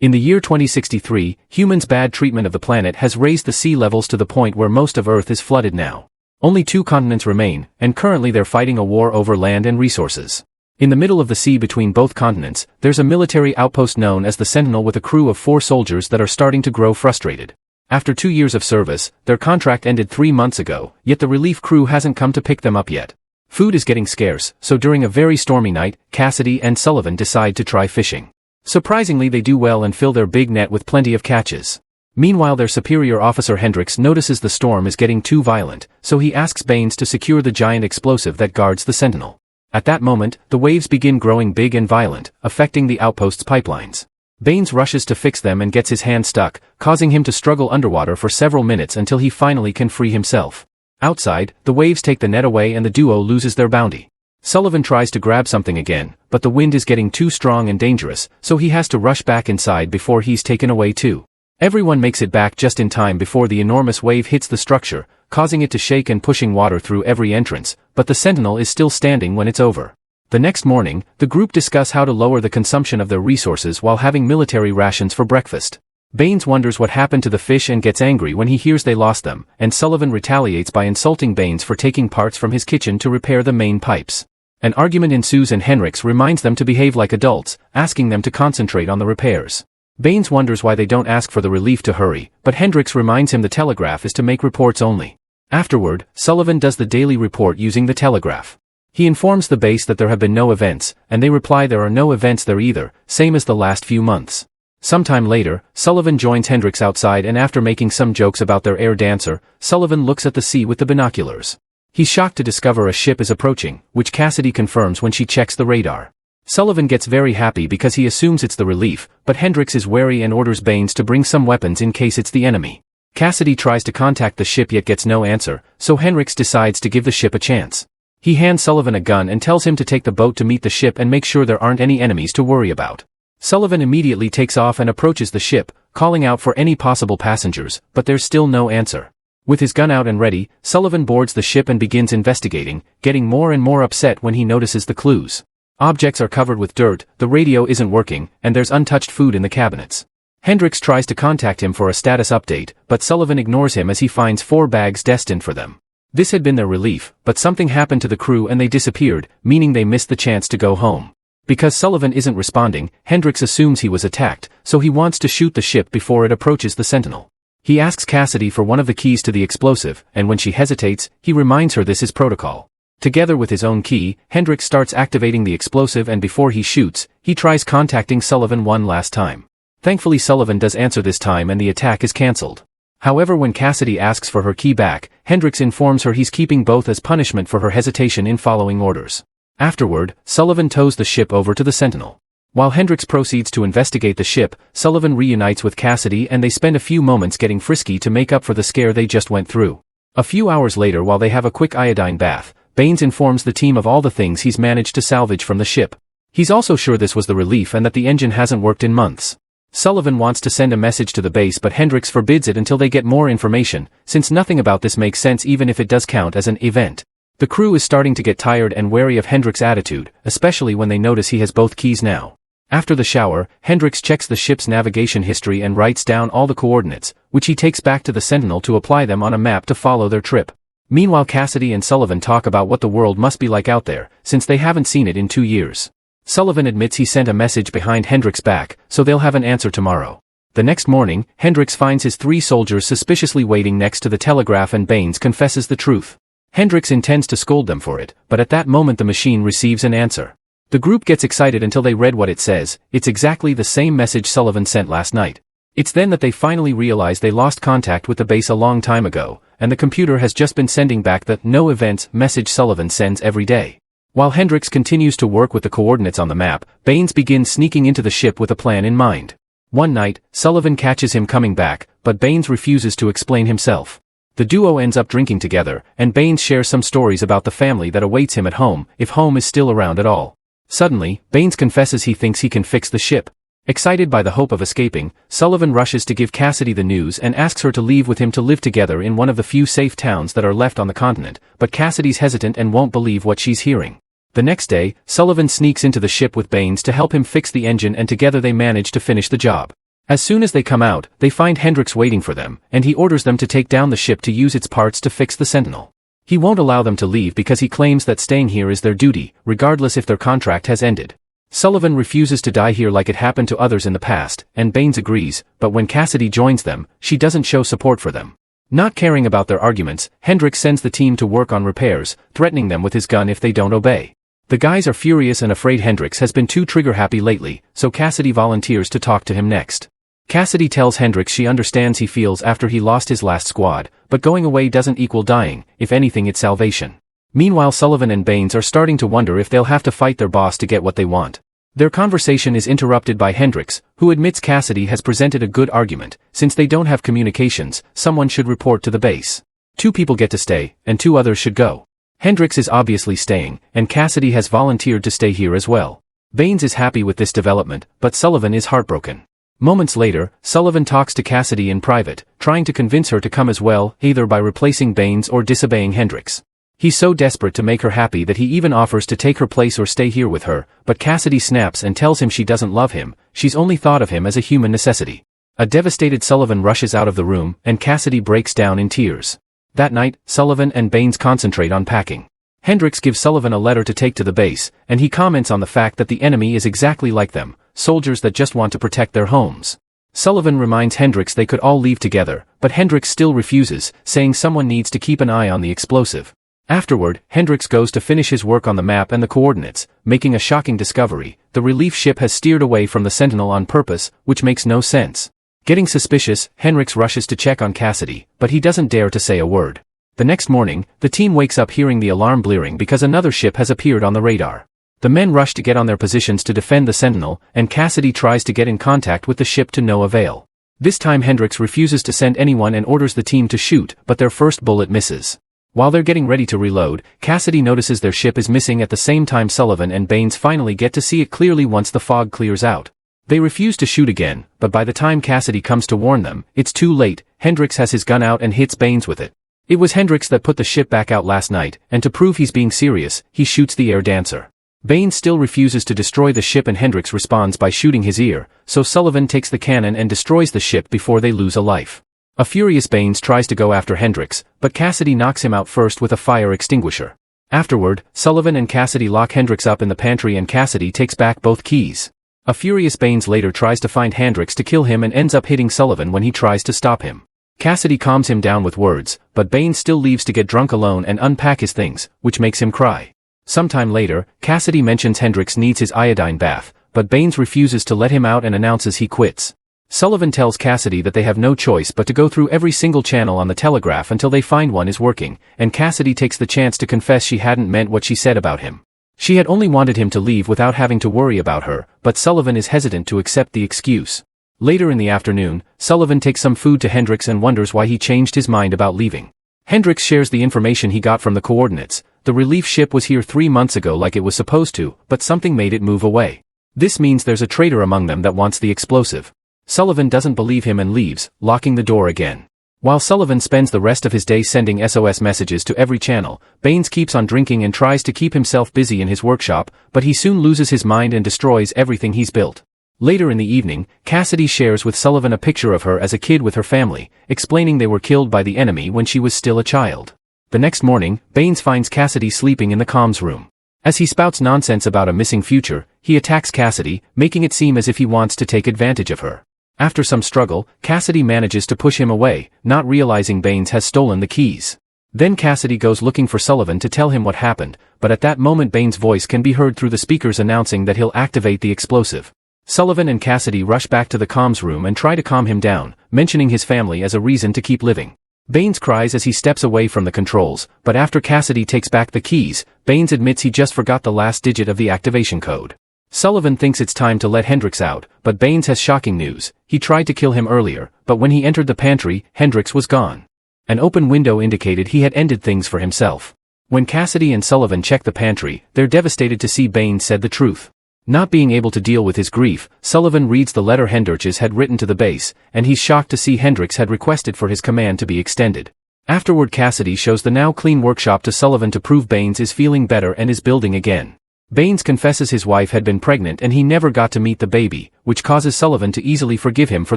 In the year 2063, humans' bad treatment of the planet has raised the sea levels to the point where most of Earth is flooded now. Only 2 continents remain, and currently they're fighting a war over land and resources. In the middle of the sea between both continents, there's a military outpost known as the Sentinel with a crew of 4 soldiers that are starting to grow frustrated. After 2 years of service, their contract ended 3 months ago, yet the relief crew hasn't come to pick them up yet. Food is getting scarce, so during a very stormy night, Cassidy and Sullivan decide to try fishing. Surprisingly, they do well and fill their big net with plenty of catches. Meanwhile, their superior officer Hendricks notices the storm is getting too violent, so he asks Baines to secure the giant explosive that guards the Sentinel. At that moment, the waves begin growing big and violent, affecting the outpost's pipelines. Baines rushes to fix them and gets his hand stuck, causing him to struggle underwater for several minutes until he finally can free himself. Outside, the waves take the net away and the duo loses their bounty. Sullivan tries to grab something again, but the wind is getting too strong and dangerous, so he has to rush back inside before he's taken away too. Everyone makes it back just in time before the enormous wave hits the structure, causing it to shake and pushing water through every entrance, but the Sentinel is still standing when it's over. The next morning, the group discuss how to lower the consumption of their resources while having military rations for breakfast. Baines wonders what happened to the fish and gets angry when he hears they lost them, and Sullivan retaliates by insulting Baines for taking parts from his kitchen to repair the main pipes. An argument ensues and Hendricks reminds them to behave like adults, asking them to concentrate on the repairs. Baines wonders why they don't ask for the relief to hurry, but Hendricks reminds him the telegraph is to make reports only. Afterward, Sullivan does the daily report using the telegraph. He informs the base that there have been no events, and they reply there are no events there either, same as the last few months. Sometime later, Sullivan joins Hendricks outside and after making some jokes about their air dancer, Sullivan looks at the sea with the binoculars. He's shocked to discover a ship is approaching, which Cassidy confirms when she checks the radar. Sullivan gets very happy because he assumes it's the relief, but Hendricks is wary and orders Baines to bring some weapons in case it's the enemy. Cassidy tries to contact the ship yet gets no answer, so Hendricks decides to give the ship a chance. He hands Sullivan a gun and tells him to take the boat to meet the ship and make sure there aren't any enemies to worry about. Sullivan immediately takes off and approaches the ship, calling out for any possible passengers, but there's still no answer. With his gun out and ready, Sullivan boards the ship and begins investigating, getting more and more upset when he notices the clues. Objects are covered with dirt, the radio isn't working, and there's untouched food in the cabinets. Hendricks tries to contact him for a status update, but Sullivan ignores him as he finds 4 bags destined for them. This had been their relief, but something happened to the crew and they disappeared, meaning they missed the chance to go home. Because Sullivan isn't responding, Hendricks assumes he was attacked, so he wants to shoot the ship before it approaches the Sentinel. He asks Cassidy for one of the keys to the explosive, and when she hesitates, he reminds her this is protocol. Together with his own key, Hendricks starts activating the explosive and before he shoots, he tries contacting Sullivan one last time. Thankfully Sullivan does answer this time and the attack is cancelled. However, when Cassidy asks for her key back, Hendricks informs her he's keeping both as punishment for her hesitation in following orders. Afterward, Sullivan tows the ship over to the Sentinel. While Hendricks proceeds to investigate the ship, Sullivan reunites with Cassidy and they spend a few moments getting frisky to make up for the scare they just went through. A few hours later, while they have a quick iodine bath, Baines informs the team of all the things he's managed to salvage from the ship. He's also sure this was the relief and that the engine hasn't worked in months. Sullivan wants to send a message to the base but Hendricks forbids it until they get more information, since nothing about this makes sense even if it does count as an event. The crew is starting to get tired and wary of Hendricks' attitude, especially when they notice he has both keys now. After the shower, Hendricks checks the ship's navigation history and writes down all the coordinates, which he takes back to the Sentinel to apply them on a map to follow their trip. Meanwhile, Cassidy and Sullivan talk about what the world must be like out there, since they haven't seen it in 2 years. Sullivan admits he sent a message behind Hendricks' back, so they'll have an answer tomorrow. The next morning, Hendricks finds his 3 soldiers suspiciously waiting next to the telegraph and Baines confesses the truth. Hendricks intends to scold them for it, but at that moment the machine receives an answer. The group gets excited until they read what it says. It's exactly the same message Sullivan sent last night. It's then that they finally realize they lost contact with the base a long time ago, and the computer has just been sending back the "no events" message Sullivan sends every day. While Hendricks continues to work with the coordinates on the map, Baines begins sneaking into the ship with a plan in mind. One night, Sullivan catches him coming back, but Baines refuses to explain himself. The duo ends up drinking together, and Baines shares some stories about the family that awaits him at home, if home is still around at all. Suddenly, Baines confesses he thinks he can fix the ship. Excited by the hope of escaping, Sullivan rushes to give Cassidy the news and asks her to leave with him to live together in one of the few safe towns that are left on the continent, but Cassidy's hesitant and won't believe what she's hearing. The next day, Sullivan sneaks into the ship with Baines to help him fix the engine and together they manage to finish the job. As soon as they come out, they find Hendrix waiting for them, and he orders them to take down the ship to use its parts to fix the Sentinel. He won't allow them to leave because he claims that staying here is their duty, regardless if their contract has ended. Sullivan refuses to die here like it happened to others in the past, and Baines agrees, but when Cassidy joins them, she doesn't show support for them. Not caring about their arguments, Hendrix sends the team to work on repairs, threatening them with his gun if they don't obey. The guys are furious and afraid Hendrix has been too trigger-happy lately, so Cassidy volunteers to talk to him next. Cassidy tells Hendrix she understands he feels after he lost his last squad, but going away doesn't equal dying, if anything it's salvation. Meanwhile Sullivan and Baines are starting to wonder if they'll have to fight their boss to get what they want. Their conversation is interrupted by Hendrix, who admits Cassidy has presented a good argument. Since they don't have communications, someone should report to the base. 2 people get to stay, and 2 others should go. Hendrix is obviously staying, and Cassidy has volunteered to stay here as well. Baines is happy with this development, but Sullivan is heartbroken. Moments later, Sullivan talks to Cassidy in private, trying to convince her to come as well, either by replacing Baines or disobeying Hendrix. He's so desperate to make her happy that he even offers to take her place or stay here with her, but Cassidy snaps and tells him she doesn't love him, she's only thought of him as a human necessity. A devastated Sullivan rushes out of the room, and Cassidy breaks down in tears. That night, Sullivan and Baines concentrate on packing. Hendrix gives Sullivan a letter to take to the base, and he comments on the fact that the enemy is exactly like them, soldiers that just want to protect their homes. Sullivan reminds Hendrix they could all leave together, but Hendrix still refuses, saying someone needs to keep an eye on the explosive. Afterward, Hendrix goes to finish his work on the map and the coordinates, making a shocking discovery: the relief ship has steered away from the Sentinel on purpose, which makes no sense. Getting suspicious, Hendrix rushes to check on Cassidy, but he doesn't dare to say a word. The next morning, the team wakes up hearing the alarm blaring because another ship has appeared on the radar. The men rush to get on their positions to defend the Sentinel, and Cassidy tries to get in contact with the ship to no avail. This time Hendrix refuses to send anyone and orders the team to shoot, but their first bullet misses. While they're getting ready to reload, Cassidy notices their ship is missing at the same time Sullivan and Baines finally get to see it clearly once the fog clears out. They refuse to shoot again, but by the time Cassidy comes to warn them, it's too late. Hendrix has his gun out and hits Baines with it. It was Hendrix that put the ship back out last night, and to prove he's being serious, he shoots the air dancer. Baines still refuses to destroy the ship and Hendrix responds by shooting his ear, so Sullivan takes the cannon and destroys the ship before they lose a life. A furious Baines tries to go after Hendrix, but Cassidy knocks him out first with a fire extinguisher. Afterward, Sullivan and Cassidy lock Hendrix up in the pantry and Cassidy takes back both keys. A furious Baines later tries to find Hendrix to kill him and ends up hitting Sullivan when he tries to stop him. Cassidy calms him down with words, but Baines still leaves to get drunk alone and unpack his things, which makes him cry. Sometime later, Cassidy mentions Hendrix needs his iodine bath, but Baines refuses to let him out and announces he quits. Sullivan tells Cassidy that they have no choice but to go through every single channel on the telegraph until they find one is working, and Cassidy takes the chance to confess she hadn't meant what she said about him. She had only wanted him to leave without having to worry about her, but Sullivan is hesitant to accept the excuse. Later in the afternoon, Sullivan takes some food to Hendrix and wonders why he changed his mind about leaving. Hendrix shares the information he got from the coordinates. The relief ship was here 3 months ago like it was supposed to, but something made it move away. This means there's a traitor among them that wants the explosive. Sullivan doesn't believe him and leaves, locking the door again. While Sullivan spends the rest of his day sending SOS messages to every channel, Baines keeps on drinking and tries to keep himself busy in his workshop, but he soon loses his mind and destroys everything he's built. Later in the evening, Cassidy shares with Sullivan a picture of her as a kid with her family, explaining they were killed by the enemy when she was still a child. The next morning, Baines finds Cassidy sleeping in the comms room. As he spouts nonsense about a missing future, he attacks Cassidy, making it seem as if he wants to take advantage of her. After some struggle, Cassidy manages to push him away, not realizing Baines has stolen the keys. Then Cassidy goes looking for Sullivan to tell him what happened, but at that moment Baines' voice can be heard through the speakers announcing that he'll activate the explosive. Sullivan and Cassidy rush back to the comms room and try to calm him down, mentioning his family as a reason to keep living. Baines cries as he steps away from the controls, but after Cassidy takes back the keys, Baines admits he just forgot the last digit of the activation code. Sullivan thinks it's time to let Hendrix out, but Baines has shocking news. He tried to kill him earlier, but when he entered the pantry, Hendrix was gone. An open window indicated he had ended things for himself. When Cassidy and Sullivan check the pantry, they're devastated to see Baines said the truth. Not being able to deal with his grief, Sullivan reads the letter Hendrix had written to the base, and he's shocked to see Hendrix had requested for his command to be extended. Afterward Cassidy shows the now clean workshop to Sullivan to prove Baines is feeling better and is building again. Baines confesses his wife had been pregnant and he never got to meet the baby, which causes Sullivan to easily forgive him for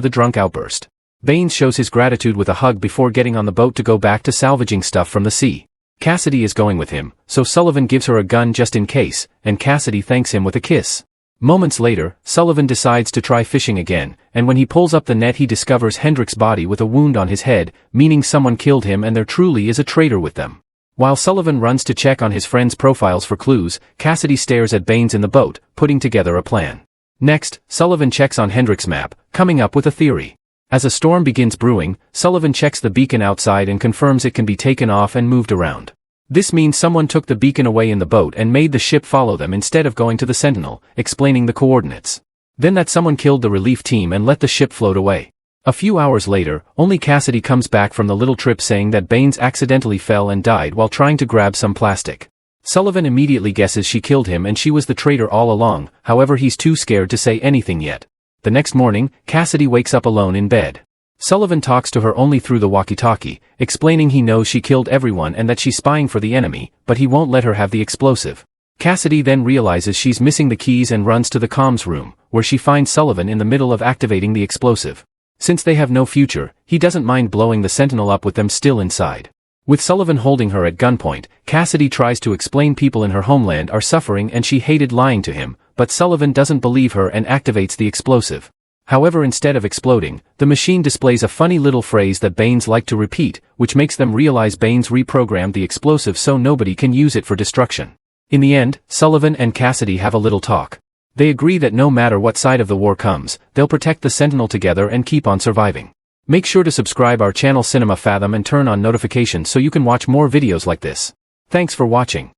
the drunk outburst. Baines shows his gratitude with a hug before getting on the boat to go back to salvaging stuff from the sea. Cassidy is going with him, so Sullivan gives her a gun just in case, and Cassidy thanks him with a kiss. Moments later, Sullivan decides to try fishing again, and when he pulls up the net he discovers Hendricks' body with a wound on his head, meaning someone killed him and there truly is a traitor with them. While Sullivan runs to check on his friends' profiles for clues, Cassidy stares at Baines in the boat, putting together a plan. Next, Sullivan checks on Hendricks' map, coming up with a theory. As a storm begins brewing, Sullivan checks the beacon outside and confirms it can be taken off and moved around. This means someone took the beacon away in the boat and made the ship follow them instead of going to the Sentinel, explaining the coordinates. Then that someone killed the relief team and let the ship float away. A few hours later, only Cassidy comes back from the little trip saying that Baines accidentally fell and died while trying to grab some plastic. Sullivan immediately guesses she killed him and she was the traitor all along, however he's too scared to say anything yet. The next morning, Cassidy wakes up alone in bed. Sullivan talks to her only through the walkie-talkie, explaining he knows she killed everyone and that she's spying for the enemy, but he won't let her have the explosive. Cassidy then realizes she's missing the keys and runs to the comms room, where she finds Sullivan in the middle of activating the explosive. Since they have no future, he doesn't mind blowing the Sentinel up with them still inside. With Sullivan holding her at gunpoint, Cassidy tries to explain people in her homeland are suffering and she hated lying to him, but Sullivan doesn't believe her and activates the explosive. However, instead of exploding, the machine displays a funny little phrase that Baines liked to repeat, which makes them realize Baines reprogrammed the explosive so nobody can use it for destruction. In the end, Sullivan and Cassidy have a little talk. They agree that no matter what side of the war comes, they'll protect the Sentinel together and keep on surviving. Make sure to subscribe our channel Cinema Fathom and turn on notifications so you can watch more videos like this. Thanks for watching.